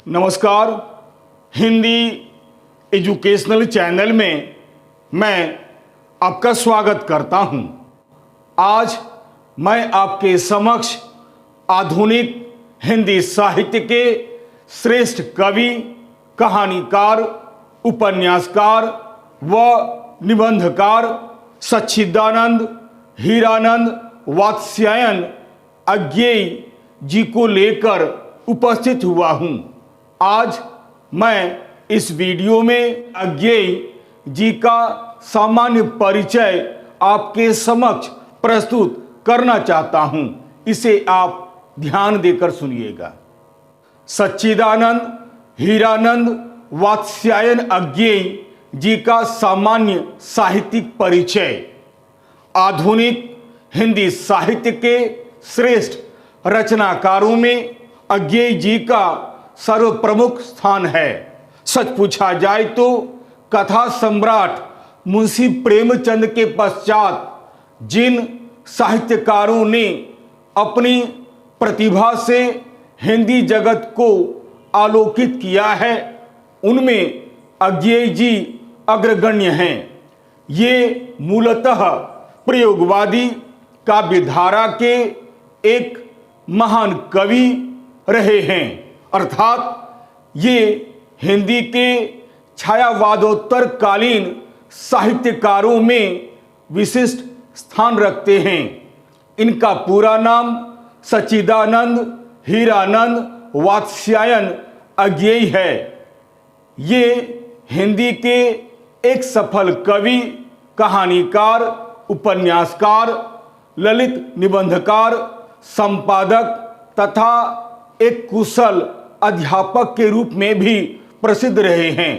नमस्कार। Hindi educational channel में मैं आपका स्वागत करता हूं। आज मैं आपके समक्ष आधुनिक हिंदी साहित्य के श्रेष्ठ कवि, कहानीकार, उपन्यासकार व निबंधकार सच्चिदानंद हीरानंद वात्स्यायन अज्ञेय जी को लेकर उपस्थित हुआ हूं। आज मैं इस वीडियो में अज्ञेय जी का सामान्य परिचय आपके समक्ष प्रस्तुत करना चाहता हूं। इसे आप ध्यान देकर सुनिएगा। सच्चिदानंद हीरानंद वात्स्यायन अज्ञेय जी का सामान्य साहित्यिक परिचय। आधुनिक हिंदी साहित्य के श्रेष्ठ रचनाकारों में अज्ञेय जी का सर्वप्रमुख स्थान है। सच पूछा जाए तो कथा सम्राट मुंशी प्रेमचंद के पश्चात जिन साहित्यकारों ने अपनी प्रतिभा से हिंदी जगत को आलोकित किया है, उनमें अज्ञेय जी अग्रगण्य हैं। ये मूलतः प्रयोगवादी काव्यधारा के एक महान कवि रहे हैं, अर्थात ये हिंदी के छायावादोत्तर कालीन साहित्यकारों में विशिष्ट स्थान रखते हैं। इनका पूरा नाम सच्चिदानंद हीरानंद वात्स्यायन अज्ञेय है। ये हिंदी के एक सफल कवि, कहानीकार, उपन्यासकार, ललित निबंधकार, संपादक तथा एक कुशल अध्यापक के रूप में भी प्रसिद्ध रहे हैं।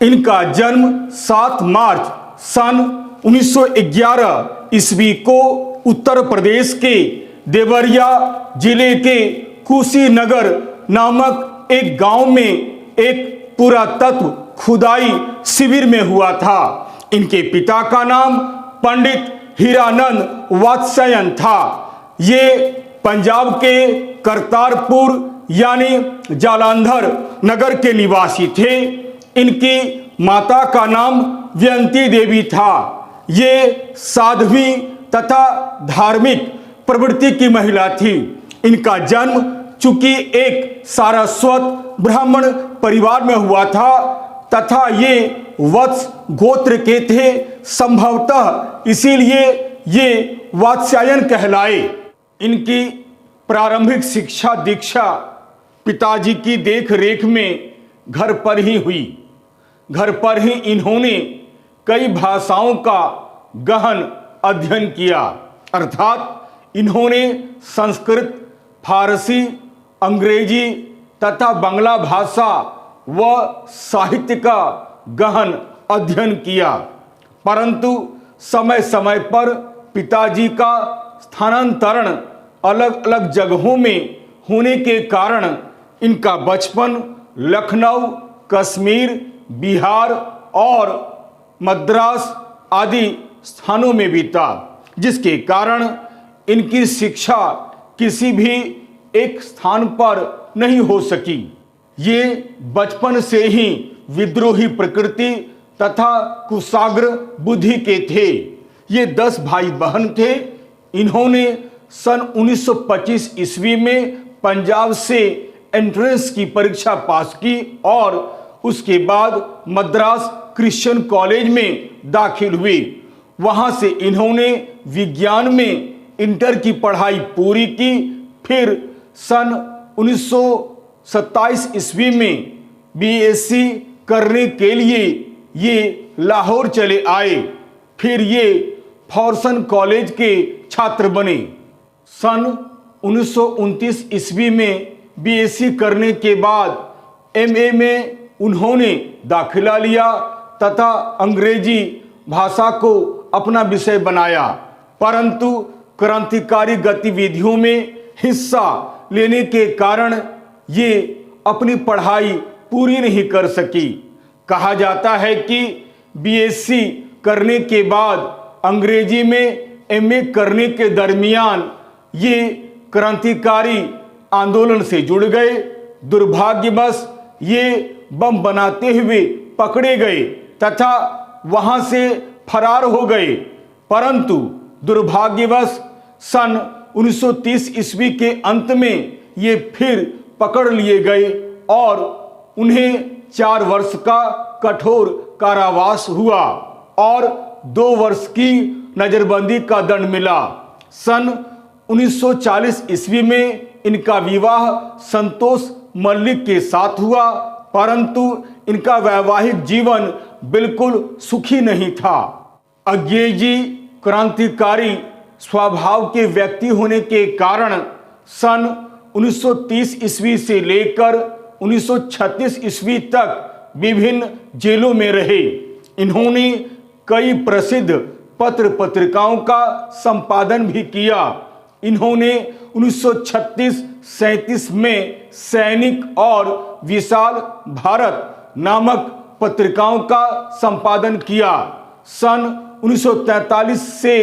इनका जन्म 7 मार्च सन 1911 ईस्वी को उत्तर प्रदेश के देवरिया जिले के कुशीनगर नामक एक गांव में एक पुरातत्व खुदाई शिविर में हुआ था। इनके पिता का नाम पंडित हीरानंद वात्स्यायन था। ये पंजाब के करतारपुर यानी जालंधर नगर के निवासी थे। इनकी माता का नाम व्यंती देवी था। ये साध्वी तथा धार्मिक प्रवृत्ति की महिला थी। इनका जन्म चूंकि एक सारस्वत ब्राह्मण परिवार में हुआ था तथा ये वत्स गोत्र के थे, संभवतः इसीलिए ये वात्स्यायन कहलाए। इनकी प्रारंभिक शिक्षा दीक्षा पिताजी की देख रेख में घर पर ही हुई। घर पर ही इन्होंने कई भाषाओं का गहन अध्ययन किया, अर्थात इन्होंने संस्कृत, फारसी, अंग्रेजी तथा बांग्ला भाषा व साहित्य का गहन अध्ययन किया। परंतु समय समय पर पिताजी का स्थानांतरण अलग अलग जगहों में होने के कारण इनका बचपन लखनऊ, कश्मीर, बिहार और मद्रास आदि स्थानों में बीता, जिसके कारण इनकी शिक्षा किसी भी एक स्थान पर नहीं हो सकी। ये बचपन से ही विद्रोही प्रकृति तथा कुशाग्र बुद्धि के थे। ये 10 भाई बहन थे। इन्होंने सन 1925 ईस्वी में पंजाब से एंट्रेंस की परीक्षा पास की और उसके बाद मद्रास क्रिश्चियन कॉलेज में दाखिल हुए। वहां से इन्होंने विज्ञान में इंटर की पढ़ाई पूरी की। फिर सन 1927 ईस्वी में बीएससी करने के लिए ये लाहौर चले आए। फिर ये फॉर्सन कॉलेज के छात्र बने। सन 1929 ईस्वी में बीएससी करने के बाद एमए में उन्होंने दाखिला लिया तथा अंग्रेजी भाषा को अपना विषय बनाया। परंतु क्रांतिकारी गतिविधियों में हिस्सा लेने के कारण ये अपनी पढ़ाई पूरी नहीं कर सकी। कहा जाता है कि बीएससी करने के बाद अंग्रेजी में एमए करने के दरमियान ये क्रांतिकारी आंदोलन से जुड़ गए, दुर्भाग्यवश ये बम बनाते हुए पकड़े गए तथा वहां से फरार हो गए, परंतु दुर्भाग्यवश सन 1930 ईस्वी के अंत में ये फिर पकड़ लिए गए और उन्हें 4 वर्ष का कठोर कारावास हुआ और 2 वर्ष की नजरबंदी का दंड मिला। सन 1940 ईस्वी में इनका विवाह संतोष मल्लिक के साथ हुआ, परंतु इनका वैवाहिक जीवन बिल्कुल सुखी नहीं था। अज्ञेय जी क्रांतिकारी स्वभाव के व्यक्ति होने के कारण सन 1930 ईस्वी से लेकर 1936 ईस्वी तक विभिन्न जेलों में रहे। इन्होंने कई प्रसिद्ध पत्र पत्रिकाओं का संपादन भी किया। इन्होंने 1936-37 में सैनिक और विशाल भारत नामक पत्रिकाओं का संपादन किया। सन 1943 से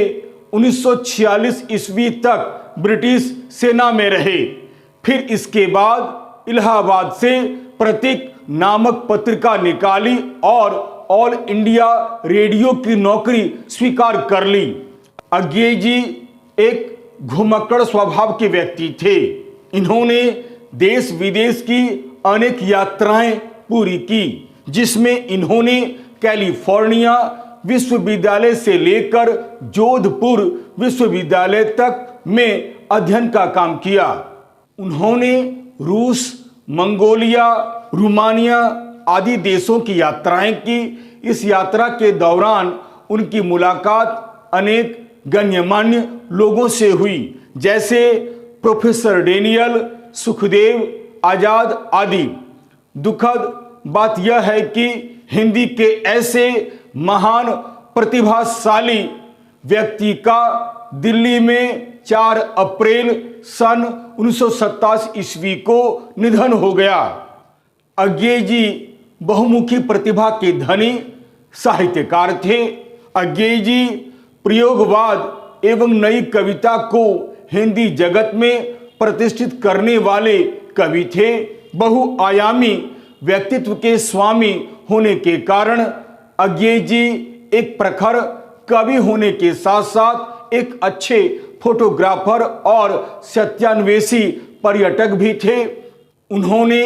1946 ईस्वी तक ब्रिटिश सेना में रहे। फिर इसके बाद इलाहाबाद से प्रतीक नामक पत्रिका निकाली और ऑल इंडिया रेडियो की नौकरी स्वीकार कर ली। अज्ञेय जी एक घुमक्कड़ स्वभाव के व्यक्ति थे। इन्होंने देश विदेश की अनेक यात्राएं पूरी की, जिसमें इन्होंने कैलिफोर्निया विश्वविद्यालय से लेकर जोधपुर विश्वविद्यालय तक में अध्ययन का काम किया। उन्होंने रूस, मंगोलिया, रोमानिया आदि देशों की यात्राएं की। इस यात्रा के दौरान उनकी मुलाकात अनेक गण्यमान्य लोगों से हुई, जैसे प्रोफेसर डेनियल, सुखदेव, आजाद आदि। दुखद बात यह है कि हिंदी के ऐसे महान प्रतिभाशाली व्यक्ति का दिल्ली में 4 अप्रैल सन 1927 ईस्वी को निधन हो गया। अज्ञेय जी बहुमुखी प्रतिभा के धनी साहित्यकार थे। अज्ञेय जी प्रयोगवाद एवं नई कविता को हिंदी जगत में प्रतिष्ठित करने वाले कवि थे। बहुआयामी व्यक्तित्व के स्वामी होने के कारण अज्ञेय जी एक प्रखर कवि होने के साथ साथ एक अच्छे फोटोग्राफर और सत्यान्वेषी पर्यटक भी थे। उन्होंने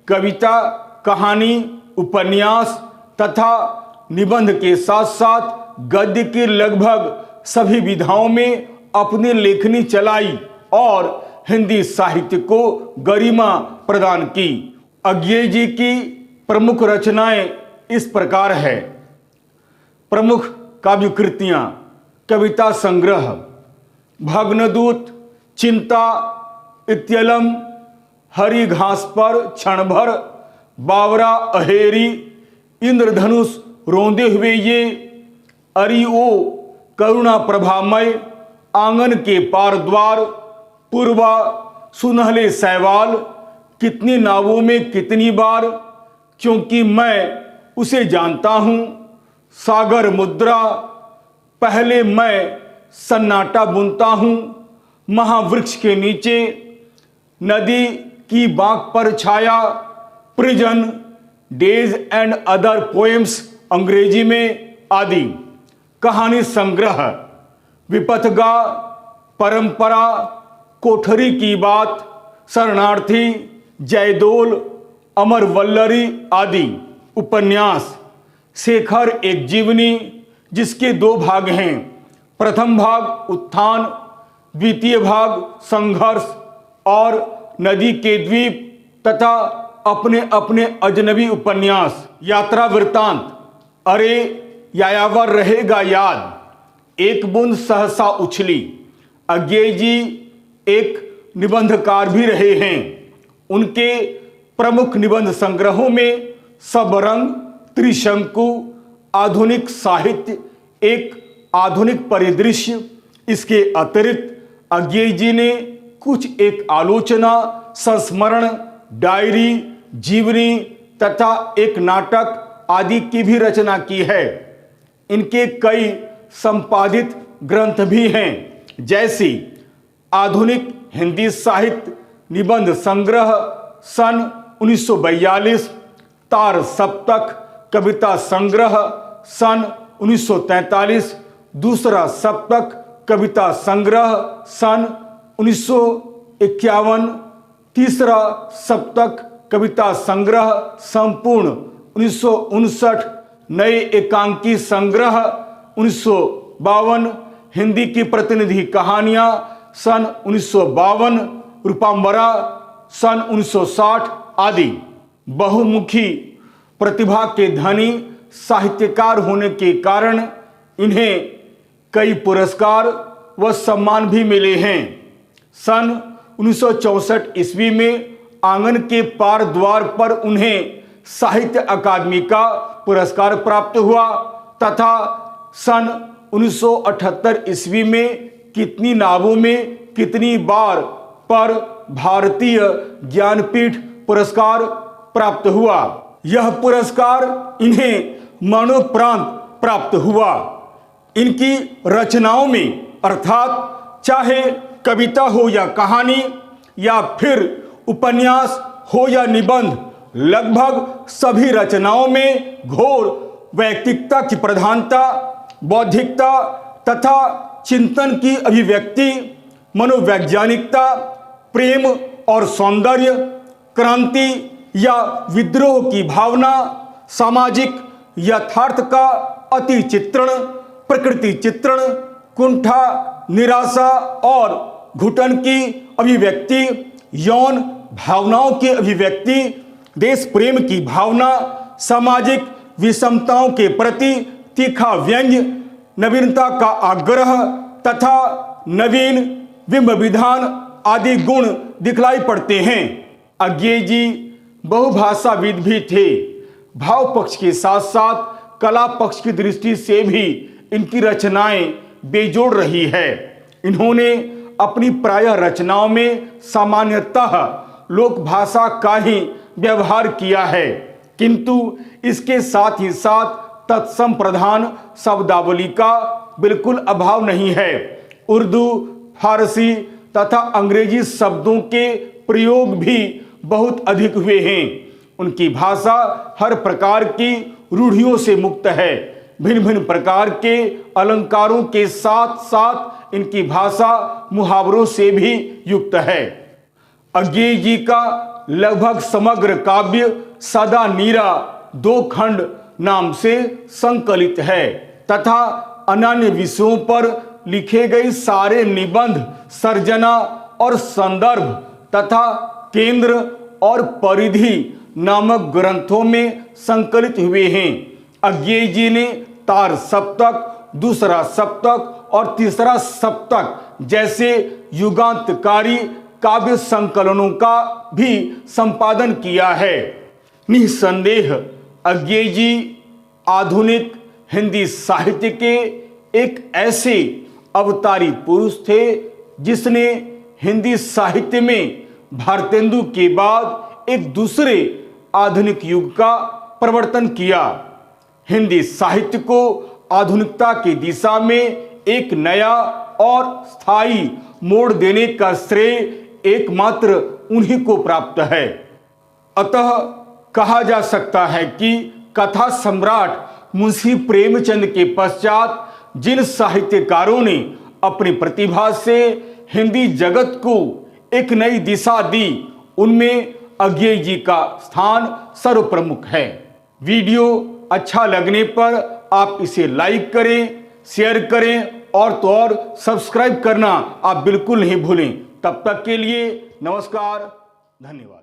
कविता, कहानी, उपन्यास तथा निबंध के साथ साथ गद्य की लगभग सभी विधाओं में अपनी लेखनी चलाई और हिंदी साहित्य को गरिमा प्रदान की। अज्ञेय जी की प्रमुख रचनाएं इस प्रकार है। प्रमुख काव्य कृतियां: कविता संग्रह भग्नदूत, चिंता, इत्यलम, हरी घास पर क्षण भर, बावरा अहेरी, इंद्रधनुष रोंदे हुए ये, अरिओ करुणा प्रभामय, आंगन के पार द्वार, पूर्वा, सुनहले सैवाल, कितनी नावों में कितनी बार, क्योंकि मैं उसे जानता हूं, सागर मुद्रा, पहले मैं सन्नाटा बुनता हूं, महावृक्ष के नीचे, नदी की बांक पर छाया, prison, days and other poems अंग्रेजी में आदि। कहानी संग्रह विपथगा, परंपरा, कोठरी की बात, शरणार्थी, जयदोल, अमर वल्लरी आदि। उपन्यास शेखर एक जीवनी, जिसके 2 भाग हैं। प्रथम भाग उत्थान, द्वितीय भाग संघर्ष और नदी के द्वीप तथा अपने अपने अजनबी उपन्यास। यात्रा वृत्तांत: अरे यायावर रहेगा याद, एक बूंद सहसा उछली। अज्ञेय जी एक निबंधकार भी रहे हैं। उनके प्रमुख निबंध संग्रहों में सबरंग, त्रिशंकु, आधुनिक साहित्य, एक आधुनिक परिदृश्य। इसके अतिरिक्त अज्ञेय जी ने कुछ एक आलोचना, संस्मरण, डायरी, जीवनी तथा एक नाटक आदि की भी रचना की है। इनके कई संपादित ग्रंथ भी हैं, जैसे आधुनिक हिंदी साहित्य, निबंध संग्रह, सन 1942, तार सप्तक कविता संग्रह सन 1943, दूसरा सप्तक कविता संग्रह सन 1951, तीसरा सप्तक कविता संग्रह संपूर्ण 1959, नए एकांकी संग्रह 1952, हिंदी की प्रतिनिधि कहानियां सन 1952, रूपांबरा सन 1960 आदि। बहुमुखी प्रतिभा के धनी साहित्यकार होने के कारण इन्हें कई पुरस्कार व सम्मान भी मिले हैं। सन 1964 ईस्वी में आंगन के पार द्वार पर उन्हें साहित्य अकादमी का पुरस्कार प्राप्त हुआ तथा सन 1978 ईस्वी में कितनी नावों में कितनी बार पर भारतीय ज्ञानपीठ पुरस्कार प्राप्त हुआ। यह पुरस्कार इन्हें मरणोपरांत प्राप्त हुआ। इनकी रचनाओं में अर्थात चाहे कविता हो या कहानी या फिर उपन्यास हो या निबंध, लगभग सभी रचनाओं में घोर वैयक्तिकता की प्रधानता, बौद्धिकता तथा चिंतन की अभिव्यक्ति, मनोवैज्ञानिकता, प्रेम और सौंदर्य, क्रांति या विद्रोह की भावना, सामाजिक यथार्थ का अति चित्रण, प्रकृति चित्रण, कुंठा, निराशा और घुटन की अभिव्यक्ति, यौन भावनाओं की अभिव्यक्ति, देश प्रेम की भावना, सामाजिक विषमताओं के प्रति तीखा व्यंग्य, नवीनता का आग्रह तथा नवीन बिंब विधान आदि गुण दिखलाई पड़ते हैं। अज्ञेय जी बहुभाषाविद भी थे। भाव पक्ष के साथ साथ कला पक्ष की दृष्टि से भी इनकी रचनाएं बेजोड़ रही है। इन्होंने अपनी प्रायः रचनाओं में सामान्यतः लोक भाषा का ही व्यवहार किया है, किंतु इसके साथ ही साथ तत्सम प्रधान शब्दावली का बिल्कुल अभाव नहीं है। उर्दू, फारसी तथा अंग्रेजी शब्दों के प्रयोग भी बहुत अधिक हुए हैं। उनकी भाषा हर प्रकार की रूढ़ियों से मुक्त है। भिन्न भिन्न प्रकार के अलंकारों के साथ साथ इनकी भाषा मुहावरों से भी युक्त है। अज्ञेय जी का लगभग समग्र काव्य सदा नीरा 2 खंड नाम से संकलित है तथा अन्य विषयों पर लिखे गए सारे निबंध, सर्जना और संदर्भ तथा केंद्र और परिधि नामक ग्रंथों में संकलित हुए हैं। अज्ञेय जी ने तार सप्तक, दूसरा सप्तक और तीसरा सप्तक जैसे युगांतकारी काव्य संकलनों का भी संपादन किया है। निसंदेह अज्ञेय जी आधुनिक हिंदी साहित्य के एक ऐसे अवतारी पुरुष थे जिसने हिंदी साहित्य में भारतेंदु के बाद एक दूसरे आधुनिक युग का प्रवर्तन किया। हिंदी साहित्य को आधुनिकता की दिशा में एक नया और स्थायी मोड़ देने का श्रेय एकमात्र उन्हीं को प्राप्त है। अतः कहा जा सकता है कि कथा सम्राट मुंशी प्रेमचंद के पश्चात जिन साहित्यकारों ने अपनी प्रतिभा से हिंदी जगत को एक नई दिशा दी, उनमें अज्ञेय जी का स्थान सर्वप्रमुख है। वीडियो अच्छा लगने पर आप इसे लाइक करें, शेयर करें और तो और सब्सक्राइब करना आप बिल्कुल नहीं भूलें। तब तक के लिए नमस्कार, धन्यवाद।